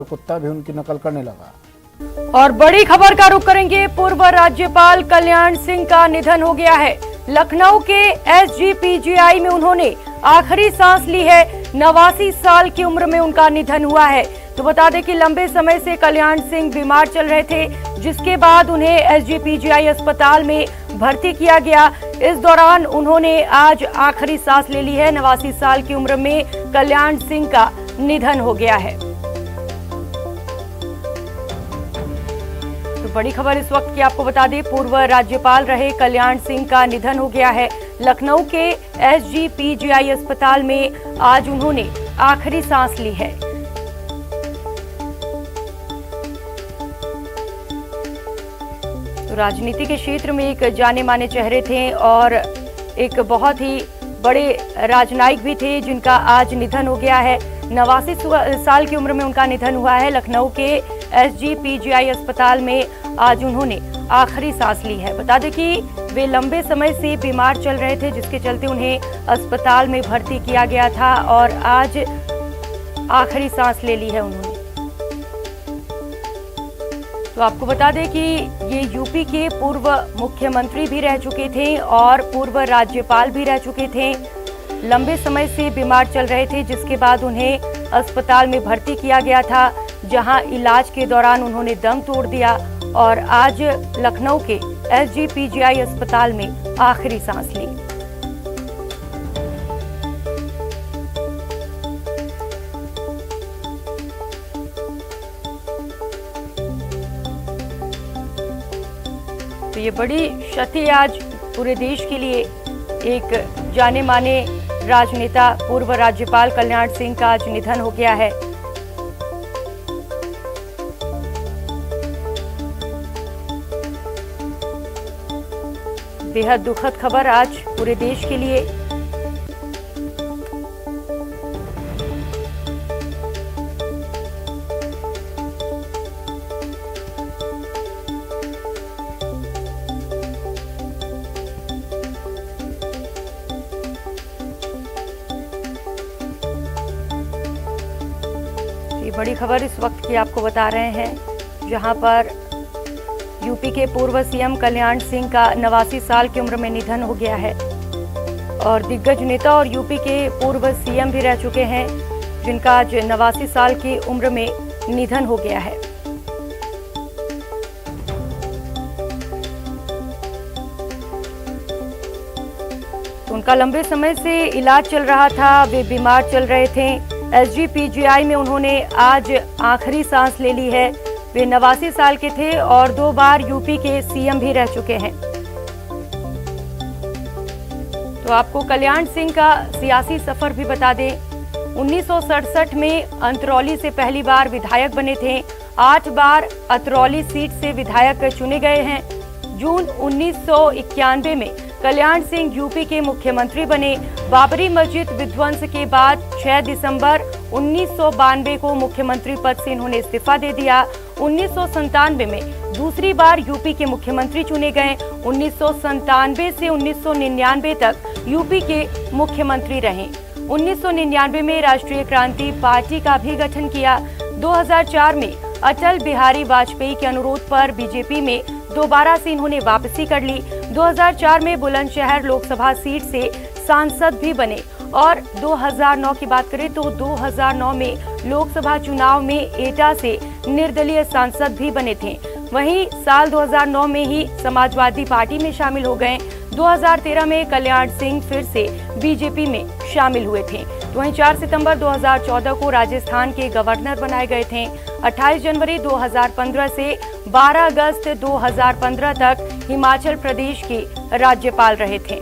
कुत्ता भी उनकी नकल करने लगा। और बड़ी खबर का रुख करेंगे। पूर्व राज्यपाल कल्याण सिंह का निधन हो गया है। लखनऊ के एसजीपीजीआई में उन्होंने आखिरी सांस ली है। 89 साल की उम्र में उनका निधन हुआ है। तो बता दें कि लंबे समय से कल्याण सिंह बीमार चल रहे थे, जिसके बाद उन्हें एसजीपीजीआई अस्पताल में भर्ती किया गया। इस दौरान उन्होंने आज आखिरी सांस ले ली है। 89 साल की उम्र में कल्याण सिंह का निधन हो गया है। तो बड़ी खबर इस वक्त की आपको बता दें, पूर्व राज्यपाल रहे कल्याण सिंह का निधन हो गया है। लखनऊ के एसजीपीजीआई अस्पताल में आज उन्होंने आखिरी सांस ली है। तो राजनीति के क्षेत्र में एक जाने माने चेहरे थे और एक बहुत ही बड़े राजनयिक भी थे, जिनका आज निधन हो गया है। 89 साल की उम्र में उनका निधन हुआ है। लखनऊ के एसजीपीजीआई अस्पताल में आज उन्होंने आखिरी सांस ली है। बता दें कि वे लंबे समय से बीमार चल रहे थे, जिसके चलते उन्हें अस्पताल में भर्ती किया गया था और आज आखिरी सांस ले ली है उन्होंने। तो आपको बता दें कि ये यूपी के पूर्व मुख्यमंत्री भी रह चुके थे और पूर्व राज्यपाल भी रह चुके थे। लंबे समय से बीमार चल रहे थे, जिसके बाद उन्हें अस्पताल में भर्ती किया गया था, जहां इलाज के दौरान उन्होंने दम तोड़ दिया और आज लखनऊ के एसजीपीजीआई अस्पताल में आखिरी सांस ली। तो ये बड़ी क्षति आज पूरे देश के लिए। एक जाने माने राजनेता पूर्व राज्यपाल कल्याण सिंह का आज निधन हो गया है। बेहद दुखद खबर आज पूरे देश के लिए। ये बड़ी खबर इस वक्त की आपको बता रहे हैं, जहां पर यूपी के पूर्व सीएम कल्याण सिंह का 89 साल की उम्र में निधन हो गया है। और दिग्गज नेता और यूपी के पूर्व सीएम भी रह चुके हैं, जिनका आज 89 साल की उम्र में निधन हो गया है। तो उनका लंबे समय से इलाज चल रहा था, वे बीमार चल रहे थे। एसजीपीजीआई में उन्होंने आज आखिरी सांस ले ली है। वे 89 साल के थे और 2 बार यूपी के सीएम भी रह चुके हैं। तो आपको कल्याण सिंह का सियासी सफर भी बता दें। 1967 में अंतरौली से पहली बार विधायक बने थे। 8 बार अतरौली सीट से विधायक चुने गए हैं। जून 1991 में कल्याण सिंह यूपी के मुख्यमंत्री बने। बाबरी मस्जिद विध्वंस के बाद 6 दिसंबर 1992 को मुख्यमंत्री पद से इन्होंने इस्तीफा दे दिया। 1997 में दूसरी बार यूपी के मुख्यमंत्री चुने गए। 1997 से 1999 तक यूपी के मुख्यमंत्री रहे। 1999 में राष्ट्रीय क्रांति पार्टी का भी गठन किया। 2004 में अटल बिहारी वाजपेयी के अनुरोध पर बीजेपी में दोबारा से इन्होंने वापसी कर ली। 2004 में बुलंदशहर लोकसभा सीट से सांसद भी बने और 2009 की बात करें तो 2009 में लोकसभा चुनाव में एटा से निर्दलीय सांसद भी बने थे। वहीं साल 2009 में ही समाजवादी पार्टी में शामिल हो गए। 2013 में कल्याण सिंह फिर से बीजेपी में शामिल हुए थे। वहीं 4 सितंबर 2014 को राजस्थान के गवर्नर बनाए गए थे। 28 जनवरी 2015 से 12 अगस्त 2015 तक हिमाचल प्रदेश के राज्यपाल रहे थे।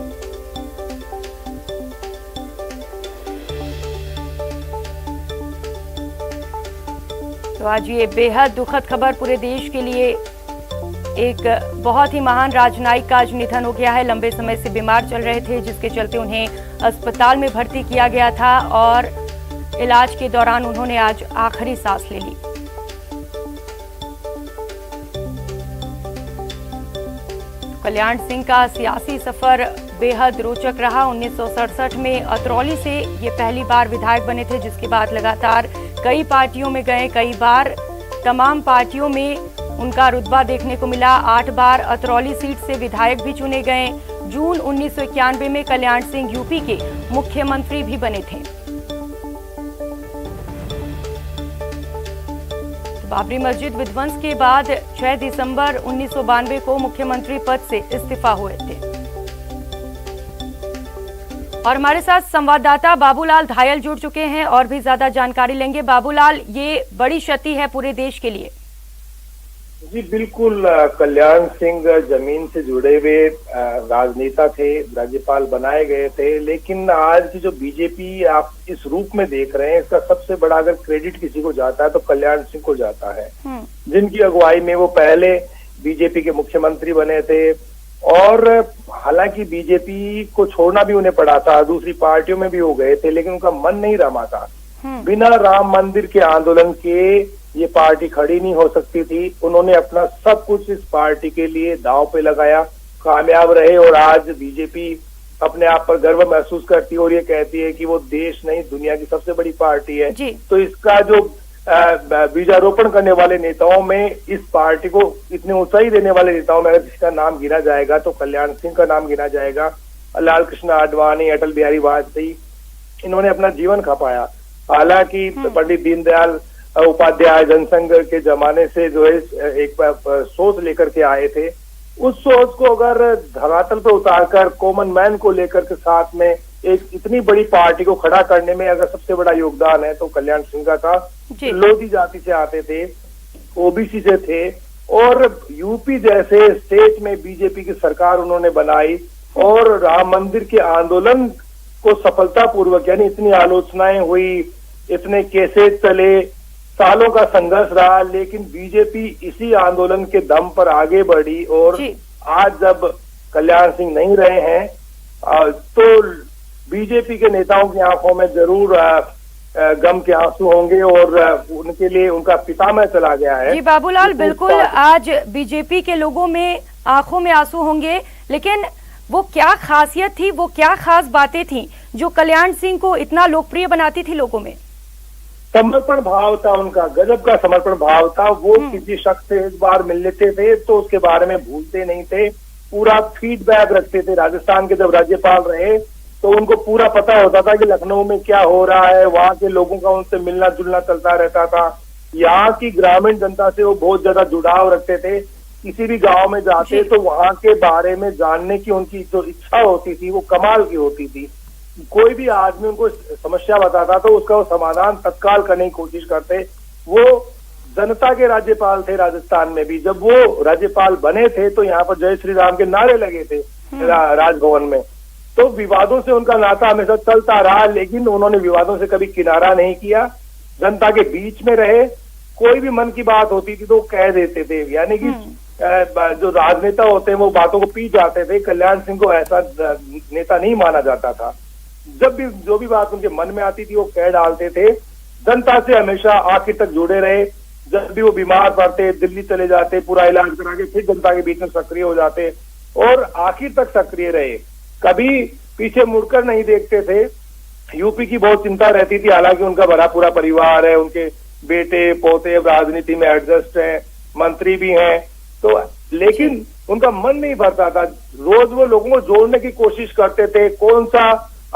तो आज ये बेहद दुखद खबर पूरे देश के लिए। एक बहुत ही महान राजनयिक का आज निधन हो गया है। लंबे समय से बीमार चल रहे थे, जिसके चलते उन्हें अस्पताल में भर्ती किया गया था और इलाज के दौरान उन्होंने आज आखिरी सांस ले ली। कल्याण सिंह का सियासी सफर बेहद रोचक रहा। 1967 में अतरौली से ये पहली बार विधायक बने थे, जिसके बाद लगातार कई पार्टियों में गए, कई बार तमाम पार्टियों में उनका रुतबा देखने को मिला। 8 बार अतरौली सीट से विधायक भी चुने गए। जून 1991 में कल्याण सिंह यूपी के मुख्यमंत्री भी बने थे। बाबरी मस्जिद विध्वंस के बाद 6 दिसंबर 1992 को मुख्यमंत्री पद से इस्तीफा हुए थे। और हमारे साथ संवाददाता बाबूलाल धायल जुड़ चुके हैं और भी ज्यादा जानकारी लेंगे। बाबूलाल, ये बड़ी क्षति है पूरे देश के लिए। जी बिल्कुल, कल्याण सिंह जमीन से जुड़े हुए राजनेता थे, राज्यपाल बनाए गए थे, लेकिन आज की जो बीजेपी आप इस रूप में देख रहे हैं, इसका सबसे बड़ा अगर क्रेडिट किसी को जाता है तो कल्याण सिंह को जाता है, जिनकी अगुवाई में वो पहले बीजेपी के मुख्यमंत्री बने थे। और हालांकि बीजेपी को छोड़ना भी उन्हें पड़ा था, दूसरी पार्टियों में भी हो गए थे, लेकिन उनका मन नहीं रमा था। बिना राम मंदिर के आंदोलन के ये पार्टी खड़ी नहीं हो सकती थी। उन्होंने अपना सब कुछ इस पार्टी के लिए दांव पे लगाया, कामयाब रहे और आज बीजेपी अपने आप पर गर्व महसूस करती है और ये कहती है कि वो देश नहीं दुनिया की सबसे बड़ी पार्टी है। तो इसका जो बीजारोपण करने वाले नेताओं में, इस पार्टी को इतनी ऊंचाई देने वाले नेताओं में अगर जिसका नाम गिना जाएगा तो कल्याण सिंह का नाम गिना जाएगा। लाल कृष्ण आडवाणी, अटल बिहारी वाजपेयी, इन्होंने अपना जीवन खपाया। हालांकि पंडित दीनदयाल उपाध्याय जनसंघ के जमाने से जो है एक सोच लेकर के आए थे, उस सोच को अगर धरातल पर उतारकर कॉमन मैन को लेकर के साथ में एक इतनी बड़ी पार्टी को खड़ा करने में अगर सबसे बड़ा योगदान है तो कल्याण सिंह का था। लोधी जाति से आते थे, ओबीसी से थे और यूपी जैसे स्टेट में बीजेपी की सरकार उन्होंने बनाई और राम मंदिर के आंदोलन को सफलतापूर्वक, यानी इतनी आलोचनाएं हुई, इतने केसेस चले, सालों का संघर्ष रहा, लेकिन बीजेपी इसी आंदोलन के दम पर आगे बढ़ी। और आज जब कल्याण सिंह नहीं रहे हैं तो बीजेपी के नेताओं की आंखों में जरूर गम के आंसू होंगे और उनके लिए उनका पितामह चला गया है। जी बाबूलाल, बिल्कुल आज बीजेपी के लोगों में आंखों में आंसू होंगे, लेकिन वो क्या खासियत थी, वो क्या खास बातें थी जो कल्याण सिंह को इतना लोकप्रिय बनाती थी लोगों में? समर्पण भाव था उनका, गजब का समर्पण भाव था। वो किसी शख्स से एक बार मिल लेते थे तो उसके बारे में भूलते नहीं थे, पूरा फीडबैक रखते थे। राजस्थान के जब राज्यपाल रहे तो उनको पूरा पता होता था कि लखनऊ में क्या हो रहा है, वहाँ के लोगों का उनसे मिलना जुलना चलता रहता था। यहाँ की ग्रामीण जनता से वो बहुत ज्यादा जुड़ाव रखते थे। किसी भी गांव में जाते तो वहाँ के बारे में जानने की उनकी जो इच्छा होती थी वो कमाल की होती थी। कोई भी आदमी उनको समस्या बताता तो उसका वो समाधान तत्काल करने की कोशिश करते। वो जनता के राज्यपाल थे राजस्थान में भी। जब वो राज्यपाल बने थे तो यहाँ पर जय श्री राम के नारे लगे थे राजभवन में। तो विवादों से उनका नाता हमेशा चलता रहा, लेकिन उन्होंने विवादों से कभी किनारा नहीं किया, जनता के बीच में रहे। कोई भी मन की बात होती थी तो वो कह देते थे, यानी कि जो राजनेता होते हैं वो बातों को पी जाते थे। कल्याण सिंह को ऐसा नेता नहीं माना जाता था। जब भी जो भी बात उनके मन में आती थी वो कह डालते थे। जनता से हमेशा आखिर तक जुड़े रहे। जब भी वो बीमार पड़ते दिल्ली चले जाते, पूरा इलाज करा के फिर जनता के बीच में सक्रिय हो जाते और आखिर तक सक्रिय रहे, कभी पीछे मुड़कर नहीं देखते थे। यूपी की बहुत चिंता रहती थी, हालांकि उनका बड़ा पूरा परिवार है, उनके बेटे पोते राजनीति में एडजस्ट हैं, मंत्री भी हैं, तो लेकिन उनका मन नहीं भरता था। रोज वो लोगों को जोड़ने की कोशिश करते थे, कौन सा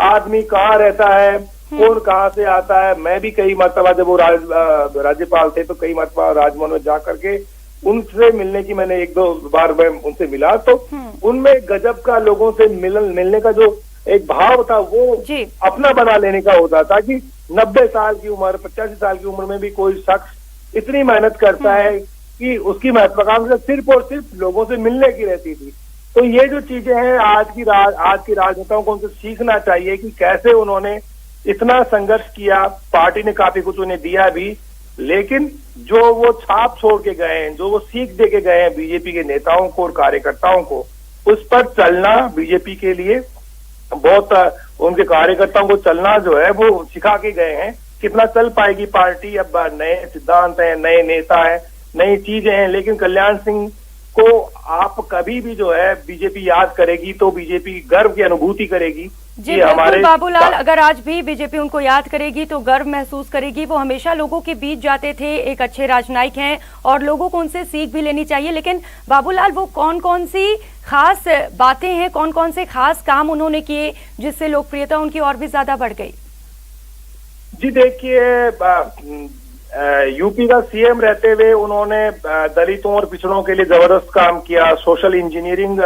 आदमी कहाँ रहता है, कौन कहाँ से आता है। मैं भी कई मरतबा जब वो राज्यपाल थे तो कई मरतबा राजभवन में जा करके उनसे मिलने की मैंने 1-2 बार मैं उनसे मिला, तो उनमें गजब का लोगों से मिलने का जो एक भाव था वो अपना बना लेने का होता था कि 90 साल की उम्र, 85 साल की उम्र में भी कोई शख्स इतनी मेहनत करता है कि उसकी महत्वाकांक्षा सिर्फ और सिर्फ लोगों से मिलने की रहती थी। तो ये जो चीजें हैं आज की राजनेताओं को उनसे सीखना चाहिए कि कैसे उन्होंने इतना संघर्ष किया। पार्टी ने काफी कुछ उन्हें दिया भी, लेकिन जो वो छाप छोड़ के गए हैं, जो वो सीख दे के गए हैं बीजेपी के नेताओं को और कार्यकर्ताओं को, उस पर चलना बीजेपी के लिए बहुत, उनके कार्यकर्ताओं को चलना जो है वो सिखा के गए हैं। कितना चल पाएगी पार्टी, अब नए सिद्धांत हैं, नए नेता हैं, नई चीजें हैं, लेकिन कल्याण सिंह को आप कभी भी जो है बीजेपी याद करेगी तो बीजेपी गर्व की अनुभूति करेगी। जी बिल्कुल बाबूलाल, अगर आज भी बीजेपी उनको याद करेगी तो गर्व महसूस करेगी। वो हमेशा लोगों के बीच जाते थे, एक अच्छे राजनयिक हैं और लोगों को उनसे सीख भी लेनी चाहिए। लेकिन बाबूलाल, वो कौन कौन सी खास बातें हैं, कौन कौन से खास काम उन्होंने किए जिससे लोकप्रियता उनकी और भी ज्यादा बढ़ गई? जी देखिए, यूपी का सीएम रहते हुए उन्होंने दलितों और पिछड़ों के लिए जबरदस्त काम किया। सोशल इंजीनियरिंग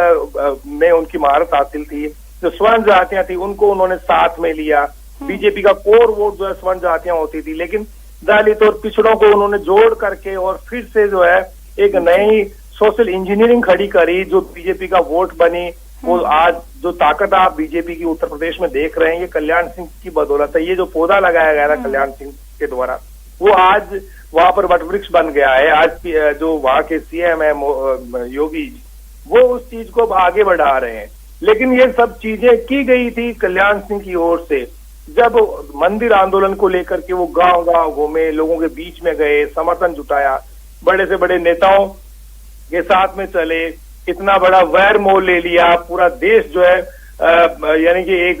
में उनकी महारत हासिल थी। जो स्वर्ण जातियां थी उनको उन्होंने साथ में लिया। बीजेपी का कोर वोट जो है स्वर्ण जातियां होती थी, लेकिन दलित और पिछड़ों को उन्होंने जोड़ करके और फिर से जो है एक नई सोशल इंजीनियरिंग खड़ी करी जो बीजेपी का वोट बनी। वो आज जो ताकत आप बीजेपी की उत्तर प्रदेश में देख रहे हैं, ये कल्याण सिंह की बदौलत है। ये जो पौधा लगाया गया था कल्याण सिंह के द्वारा, वो आज वहां पर वटवृक्ष बन गया है। आज जो वहां के सीएम है योगी, वो उस चीज को आगे बढ़ा रहे हैं। लेकिन ये सब चीजें की गई थी कल्याण सिंह की ओर से। जब मंदिर आंदोलन को लेकर के वो गांव गांव घूमे, लोगों के बीच में गए, समर्थन जुटाया, बड़े से बड़े नेताओं के साथ में चले, इतना बड़ा वैर मोल ले लिया। पूरा देश जो है यानी कि एक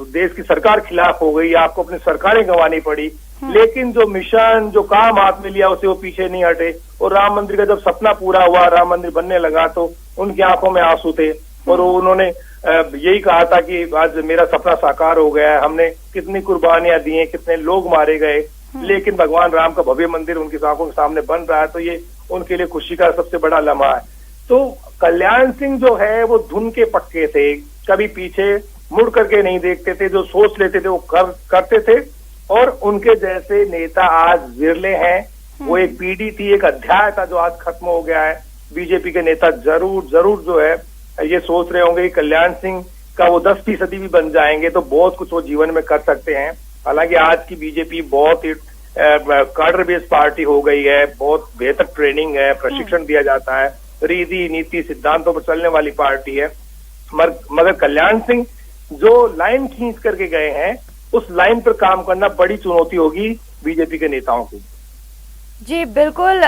देश की सरकार खिलाफ हो गई, आपको अपनी सरकारें गंवानी पड़ी। लेकिन जो मिशन, जो काम हाथ में लिया, उसे वो पीछे नहीं हटे। और राम मंदिर का जब सपना पूरा हुआ, राम मंदिर बनने लगा, तो उनकी आंखों में आंसू थे और उन्होंने यही कहा था कि आज मेरा सपना साकार हो गया है। हमने कितनी कुर्बानियां दी हैं, कितने लोग मारे गए, लेकिन भगवान राम का भव्य मंदिर उनकी आंखों के सामने बन रहा है, तो ये उनके लिए खुशी का सबसे बड़ा लम्हा है। तो कल्याण सिंह जो है वो धुन के पक्के थे, कभी पीछे मुड़ करके नहीं देखते थे। जो सोच लेते थे वो करते थे। और उनके जैसे नेता आज विरले हैं। वो एक पीढ़ी थी, एक अध्याय था जो आज खत्म हो गया है। बीजेपी के नेता जरूर जो है ये सोच रहे होंगे कि कल्याण सिंह का वो 10% भी बन जाएंगे तो बहुत कुछ वो जीवन में कर सकते हैं। हालांकि आज की बीजेपी बहुत ही कार्डर बेस्ड पार्टी हो गई है, बहुत बेहतर ट्रेनिंग है, प्रशिक्षण दिया जाता है, रीति नीति सिद्धांतों पर चलने वाली पार्टी है। मगर कल्याण सिंह जो लाइन खींच करके गए हैं, उस लाइन पर काम करना बड़ी चुनौती होगी बीजेपी के नेताओं को। जी बिल्कुल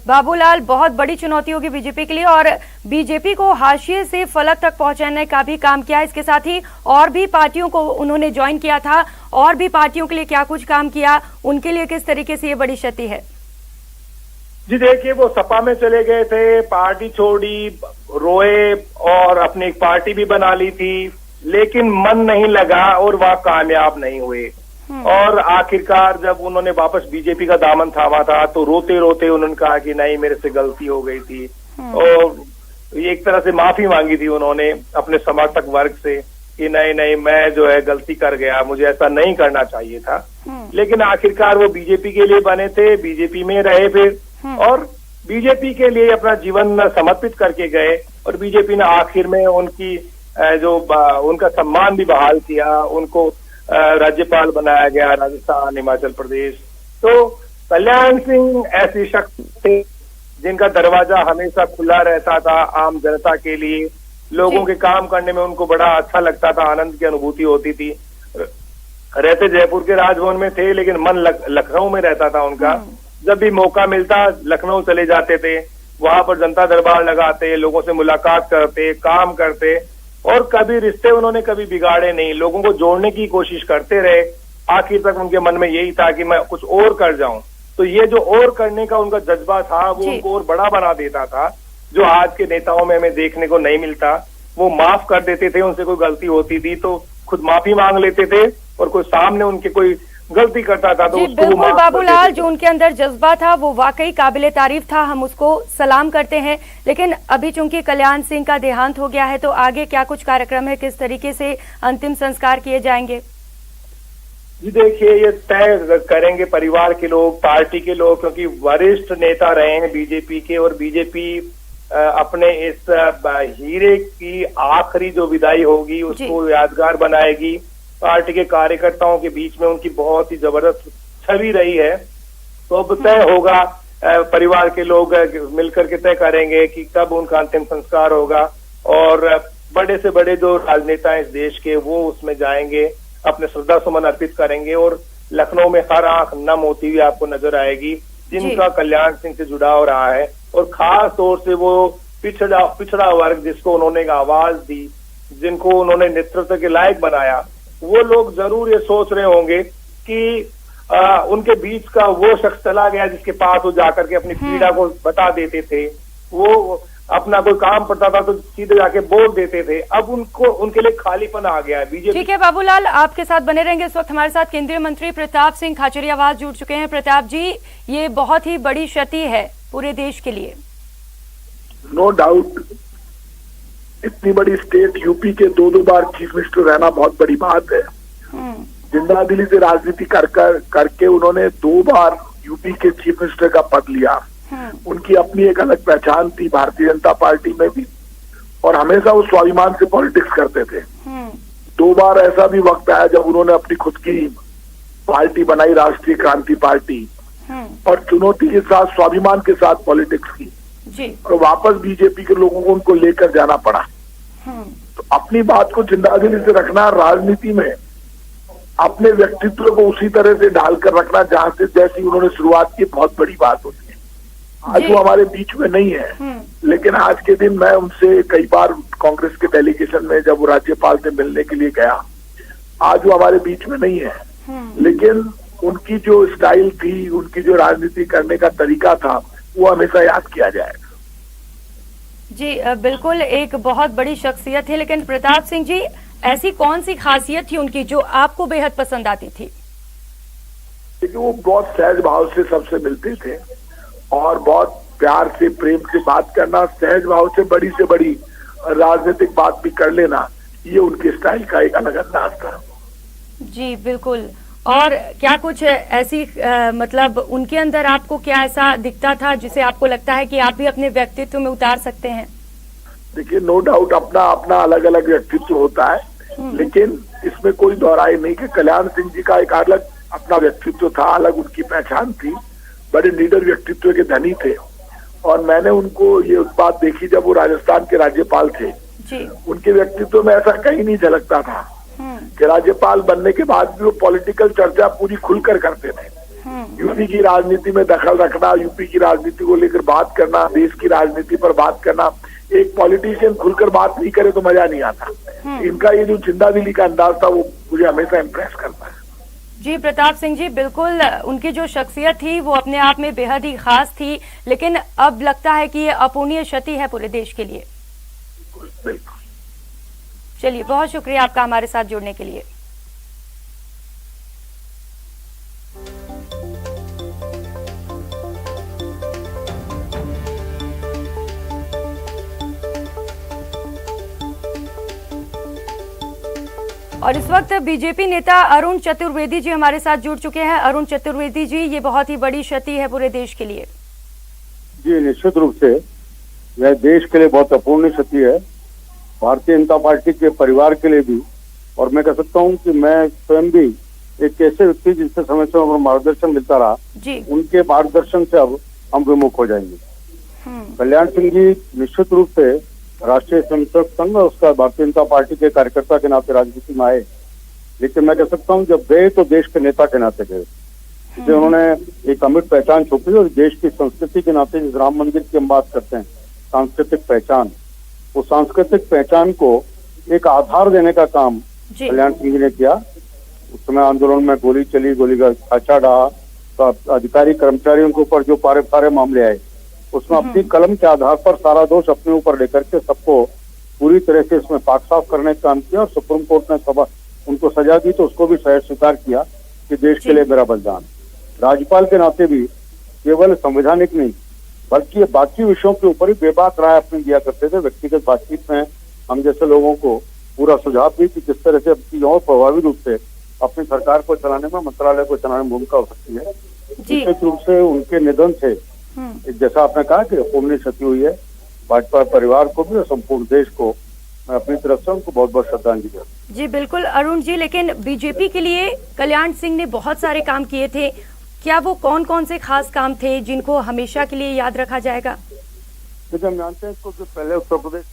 बाबूलाल, बहुत बड़ी चुनौती होगी बीजेपी के लिए और बीजेपी को हाशिए से फलक तक पहुंचाने का भी काम किया। इसके साथ ही और भी पार्टियों को उन्होंने ज्वाइन किया था, और भी पार्टियों के लिए क्या कुछ काम किया, उनके लिए किस तरीके से ये बड़ी क्षति है? जी देखिए, वो सपा में चले गए थे, पार्टी छोड़ी, रोए और अपनी एक पार्टी भी बना ली थी, लेकिन मन नहीं लगा और वह कामयाब नहीं हुए। और आखिरकार जब उन्होंने वापस बीजेपी का दामन थामा था तो रोते रोते उन्होंने कहा कि नहीं, मेरे से गलती हो गई थी। और एक तरह से माफी मांगी थी उन्होंने अपने समर्थक वर्ग से कि नहीं मैं जो है गलती कर गया, मुझे ऐसा नहीं करना चाहिए था। लेकिन आखिरकार वो बीजेपी के लिए बने थे, बीजेपी में रहे फिर, और बीजेपी के लिए अपना जीवन समर्पित करके गए। और बीजेपी ने आखिर में उनकी उनका सम्मान भी बहाल किया, उनको राज्यपाल बनाया गया राजस्थान, हिमाचल प्रदेश। तो कल्याण सिंह ऐसे शख्स थे जिनका दरवाजा हमेशा खुला रहता था आम जनता के लिए। लोगों के काम करने में उनको बड़ा अच्छा लगता था, आनंद की अनुभूति होती थी। रहते जयपुर के राजभवन में थे, लेकिन मन लखनऊ में रहता था उनका। जब भी मौका मिलता लखनऊ चले जाते थे, वहां पर जनता दरबार लगाते, लोगों से मुलाकात करते, काम करते, और कभी रिश्ते उन्होंने कभी बिगाड़े नहीं, लोगों को जोड़ने की कोशिश करते रहे। आखिर तक उनके मन में यही था कि मैं कुछ और कर जाऊं। तो ये जो और करने का उनका जज्बा था, वो उनको और बड़ा बना देता था, जो आज के नेताओं में हमें देखने को नहीं मिलता। वो माफ कर देते थे, उनसे कोई गलती होती थी तो खुद माफी मांग लेते थे, और कोई सामने उनके कोई गलती करता था तो उसको बिल्कुल बाबूलाल, जो उनके अंदर जज्बा था वो वाकई काबिले तारीफ था, हम उसको सलाम करते हैं। लेकिन अभी चूंकि कल्याण सिंह का देहांत हो गया है, तो आगे क्या कुछ कार्यक्रम है, किस तरीके से अंतिम संस्कार किए जाएंगे? जी देखिए, ये तय करेंगे परिवार के लोग, पार्टी के लोग, क्योंकि वरिष्ठ नेता रहे हैं बीजेपी के, और बीजेपी अपने इस हीरे की आखिरी जो विदाई होगी उसको यादगार बनाएगी। पार्टी के कार्यकर्ताओं के बीच में उनकी बहुत ही जबरदस्त छवि रही है। तो अब तय होगा, परिवार के लोग मिलकर के तय करेंगे कि कब उनका अंतिम संस्कार होगा, और बड़े से बड़े जो राजनेता हैं इस देश के, वो उसमें जाएंगे, अपने श्रद्धा सुमन अर्पित करेंगे। और लखनऊ में हर आंख नम होती हुई आपको नजर आएगी जिनका कल्याण सिंह से जुड़ाव रहा है। और खास तौर से वो पिछड़ा वर्ग जिसको उन्होंने एक आवाज दी, जिनको उन्होंने नेतृत्व के लायक बनाया, वो लोग जरूर ये सोच रहे होंगे कि उनके बीच का वो शख्स चला गया जिसके पास वो जाकर के अपनी पीड़ा को बता देते थे, वो अपना कोई काम पड़ता था तो सीधे जाके बोल देते थे। अब उनके लिए खालीपन आ गया है। बीजेपी ठीक है बाबूलाल, आपके साथ बने रहेंगे। इस वक्त हमारे साथ केंद्रीय मंत्री प्रताप सिंह खाचरियावास जुड़ चुके हैं। प्रताप जी, ये बहुत ही बड़ी क्षति है पूरे देश के लिए। नो डाउट, इतनी बड़ी स्टेट यूपी के दो बार चीफ मिनिस्टर रहना बहुत बड़ी बात है। जिंदा दिली से राजनीति करके उन्होंने 2 बार यूपी के चीफ मिनिस्टर का पद लिया। उनकी अपनी एक अलग पहचान थी भारतीय जनता पार्टी में भी, और हमेशा वो स्वाभिमान से पॉलिटिक्स करते थे। 2 बार ऐसा भी वक्त आया जब उन्होंने अपनी खुद की पार्टी बनाई, राष्ट्रीय क्रांति पार्टी, और चुनौती के साथ स्वाभिमान के साथ पॉलिटिक्स की जी। और वापस बीजेपी के लोगों को उनको लेकर जाना पड़ा। तो अपनी बात को जिंदा दिली से रखना, राजनीति में अपने व्यक्तित्व को उसी तरह से ढालकर रखना जहां से जैसी उन्होंने शुरुआत की, बहुत बड़ी बात होती है। आज वो हमारे बीच में नहीं है, लेकिन आज के दिन मैं उनसे कई बार कांग्रेस के डेलीगेशन में जब वो राज्यपाल से मिलने के लिए गया, आज वो हमारे बीच में नहीं है, लेकिन उनकी जो स्टाइल थी, उनकी जो राजनीति करने का तरीका था, वो हमेशा याद किया जाएगा। जी बिल्कुल, एक बहुत बड़ी शख्सियत है। लेकिन प्रताप सिंह जी, ऐसी कौन सी खासियत थी उनकी जो आपको बेहद पसंद आती थी? देखिए, वो बहुत सहज भाव से सबसे मिलते थे और बहुत प्यार से, प्रेम से बात करना, सहज भाव से बड़ी राजनीतिक बात भी कर लेना, ये उनके स्टाइल का एक अलग अंदाज था। जी बिल्कुल। और क्या कुछ ऐसी मतलब उनके अंदर आपको क्या ऐसा दिखता था जिसे आपको लगता है कि आप भी अपने व्यक्तित्व में उतार सकते हैं? देखिए, नो डाउट अपना अपना अलग अलग व्यक्तित्व होता है, लेकिन इसमें कोई दोहराई नहीं कि कल्याण सिंह जी का एक अलग अपना व्यक्तित्व था, अलग उनकी पहचान थी। बड़े लीडर व्यक्तित्व के धनी थे, और मैंने उनको ये बात देखी जब वो राजस्थान के राज्यपाल थे जी। उनके व्यक्तित्व में ऐसा कहीं नहीं झलकता था कि राज्यपाल बनने के बाद भी वो पॉलिटिकल चर्चा पूरी खुलकर करते थे। यूपी की राजनीति में दखल रखना, यूपी की राजनीति को लेकर बात करना, देश की राजनीति पर बात करना, एक पॉलिटिशियन खुलकर बात नहीं करे तो मजा नहीं आता। इनका ये जो जिंदा दिली का अंदाज था, वो मुझे हमेशा इम्प्रेस करता है। जी प्रताप सिंह जी, बिल्कुल उनकी जो शख्सियत थी वो अपने आप में बेहद ही खास थी, लेकिन अब लगता है कि ये अपूर्णीय क्षति है पूरे देश के लिए। बिल्कुल। चलिए, बहुत शुक्रिया आपका हमारे साथ जुड़ने के लिए। और इस वक्त बीजेपी नेता अरुण चतुर्वेदी जी हमारे साथ जुड़ चुके हैं। अरुण चतुर्वेदी जी, ये बहुत ही बड़ी क्षति है पूरे देश के लिए। जी निश्चित रूप से यह देश के लिए बहुत अपूर्णीय क्षति है, भारतीय जनता पार्टी के परिवार के लिए भी। और मैं कह सकता हूं कि मैं स्वयं भी एक ऐसे व्यक्ति जिससे समय समय मार्गदर्शन मिलता रहा जी, उनके मार्गदर्शन से अब हम विमुख हो जाएंगे। कल्याण सिंह जी निश्चित रूप से राष्ट्रीय स्वयंसेवक संघ और उसका भारतीय जनता पार्टी के कार्यकर्ता के नाते राजनीति में आए, लेकिन मैं कह सकता हूँ जब गए तो देश के नेता के नाते गए, जिसे उन्होंने एक अमिट पहचान छोड़ी और देश की संस्कृति के नाते जिस राम मंदिर की हम बात करते हैं, सांस्कृतिक पहचान, वो सांस्कृतिक पहचान को एक आधार देने का काम कल्याण सिंह जी ने किया। उस समय आंदोलन में गोली चली, गोली का खाचा डहा, तो अधिकारी कर्मचारियों के ऊपर जो सारे मामले आए, उसमें अपनी कलम के आधार पर सारा दोष अपने ऊपर लेकर के सबको पूरी तरह से इसमें पाक साफ करने का काम किया। और सुप्रीम कोर्ट ने उनको सजा दी तो उसको भी शायद स्वीकार किया कि देश के लिए मेरा बलिदान। राज्यपाल के नाते भी केवल संवैधानिक नहीं बल्कि बाकी विषयों के ऊपर ही बेबाक राय अपनी दिया करते थे। व्यक्तिगत बातचीत में हम जैसे लोगों को पूरा सुझाव दी कि किस तरह से अपनी और प्रभावी रूप से अपनी सरकार को चलाने में, मंत्रालय को चलाने में भूमिका हो सकती है। निश्चित रूप से उनके निधन से जैसा आपने कहा कि अपूर्णीय क्षति हुई है, भाजपा परिवार को भी और संपूर्ण देश को मैं अपनी तरफ से उनको बहुत बहुत श्रद्धांजलि देता हूं। जी बिल्कुल अरुण जी, लेकिन बीजेपी के लिए कल्याण सिंह ने बहुत सारे काम किए थे, क्या वो कौन कौन से खास काम थे जिनको हमेशा के लिए याद रखा जाएगा? हम जानते हैं इसको, पहले उत्तर प्रदेश